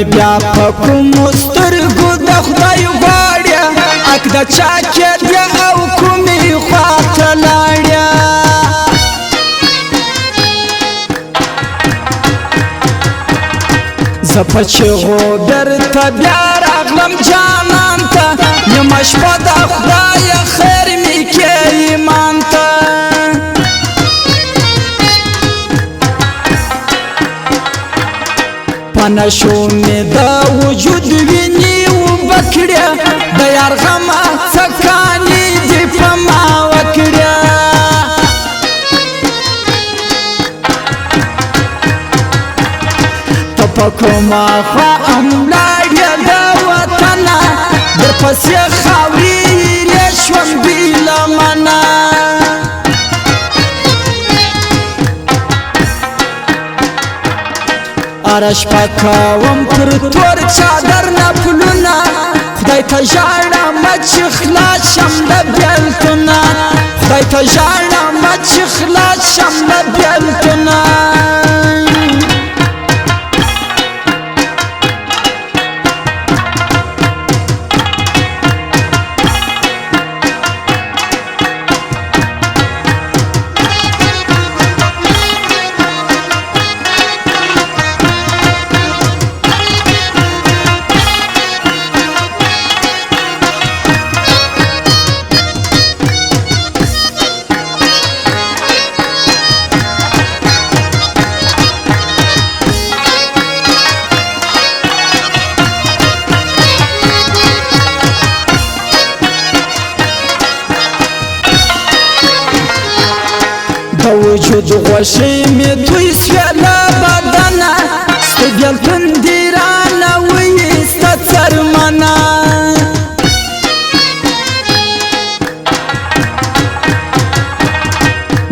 می بیا په کومو سترګو د خدای غواړې اک د چا کې دی او کومې خواته لاړې زه په چغو درته بیا راغلم جانان ته نیمه شپه د خدای خیر مې کې ایمان ته پنشو می دا وجود ویني اوبه کړې د یار غمه څکانې دې په ما وکړې ته په کومه خوا هم لاړې د وطنه در پسې خاورې یې شوم بې لمنه ارش پکوم پر تور چادر نه پلونه خدای ته ژاړم چې خلاص شم د بیلتونه خدای ته ژاړم چې خلاص شم د بیلتونه د وجود غوښې مې توی شوې له بدنه ستا بېلتون دې رانه وایسته څرمنه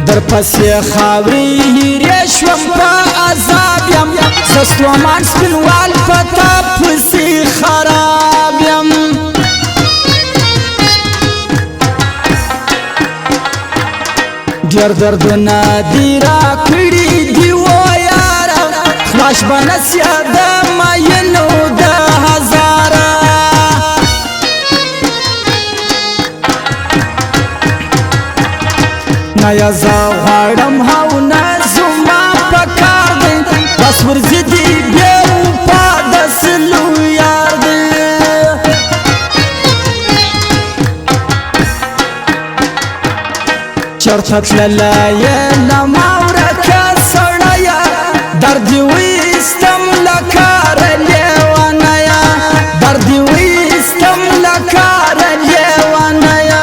در پسې خاورې هیرې شوم په عذاب یم زه ستومان سپینوال په تا پسې خراب یم ډېر دردونه دې راکړي دي و یاره خلاص به نه سي د مینو د هزاره نه یې زه غواړم او نه زما په کار دی بس ورځې دي بې وفا د سلو یار دی چرته تللی له ما ورکه سړیه درد دې وایستم له کاره لیونیه درد دې وایستم له کاره لیونیه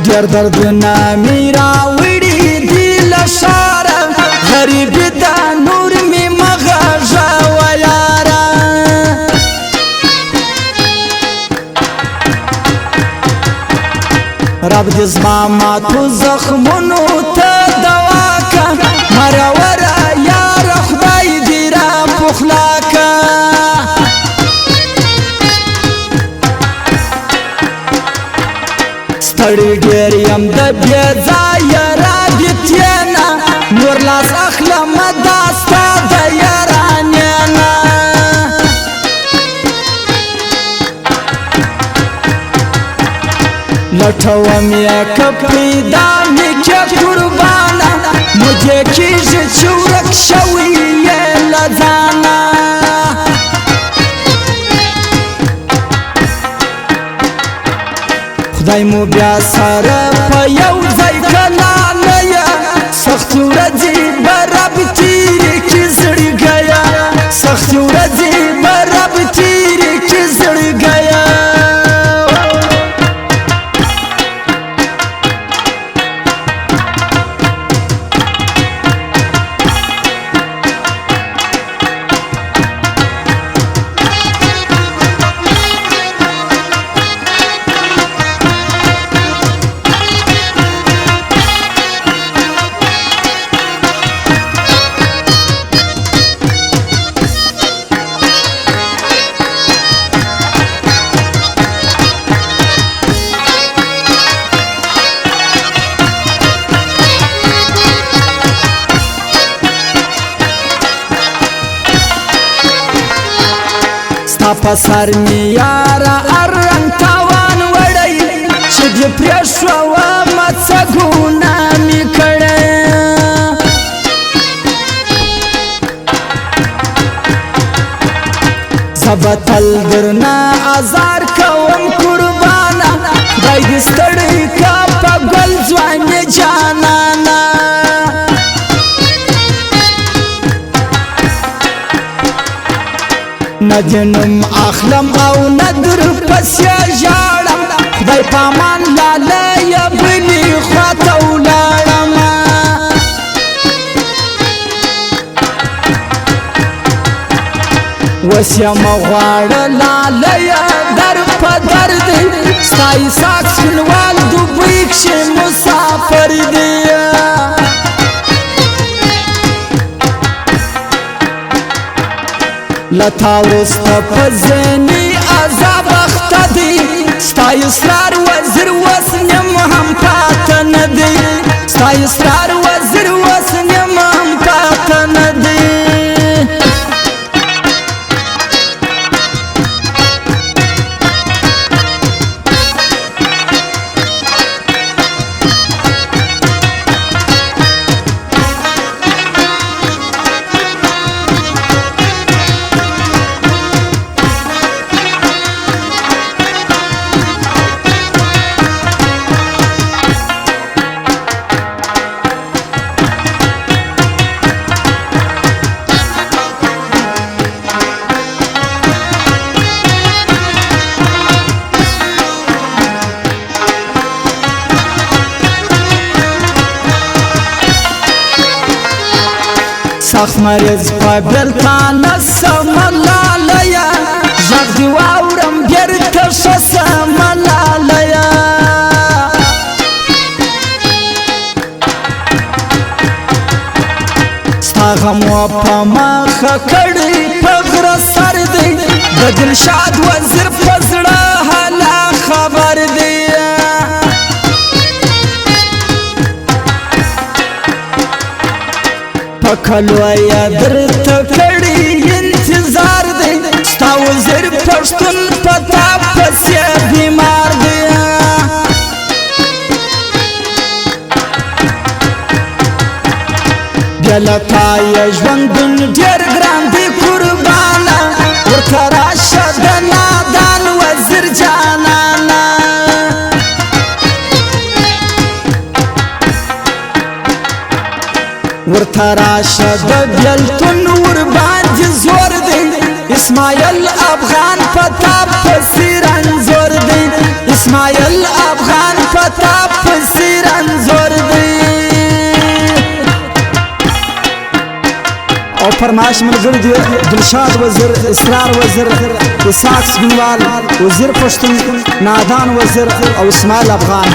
ډېر دردونه مې راوړي دي له ښاره غریبي ده نور مې مه غږوه یاره رب دې زما ماتو زخمونو ته دوا که مرور یاره خدای دې را پخلا که ستړی ډېر یم د بې ځایه رابطې نه نور لاس اخلمه دا ستا د یارانې نه لټوم یې که پیدا مې کې قربانه مجھے کېږي چې ورک شوی یې له ځانه خدای مو بیا سره په یو ځای کله نه یه سختې ورځې به رب تېرې کړي زړګیه سختې ورځې به رب تېرې کړي ستا په سر می یاره ارنګ تاوان وړی چې دې پرېښومه څه ګناه مې کړی زه به تل درنه ازار کوم قربانه خدای دې ستړی که په ګل ځوانې جانانه نه دې نوم اخلم او نه در پسې ژاړم خدای په امان لالیه بلې خواته ولاړم اوس یم غواړه لالیه در په در دی ستا اسحاق سپینوال دوبۍ کښې مسافر دی لتا وروسته په ذهني عذاب اخته دی ستا اسرار وزیر اوس نیم هم پاته نه دی ستا اسرار وزیر اوس نیم هم پاته نه دی سخت مریض په بېلتانه سمه لالیه غږ دې واورم بېرته ښه سمه لالیه ستا غم و په مخه کړی په غره سر دی د دلشاد وزیر په زړه هله خبر دی کلویا درته کړی انتظار دی ستا وزیر پښتون په تا پسې بیمار دی بیا له تا یې ژوندون ډېر ګران دی قربانه ورته راشه د نادان وزیر جانانه ورته راشه د بېلتون ورباندې زور دی اسماعیل افغان په تا پسې رنځور دی اسماعیل افغان په تا پسې رنځور دی او فرمایش ملګري دي دلشاد وزیر اسرار وزیر اسحاق سپینوال وزیر پښتون نادان وزیر او اسماعیل افغان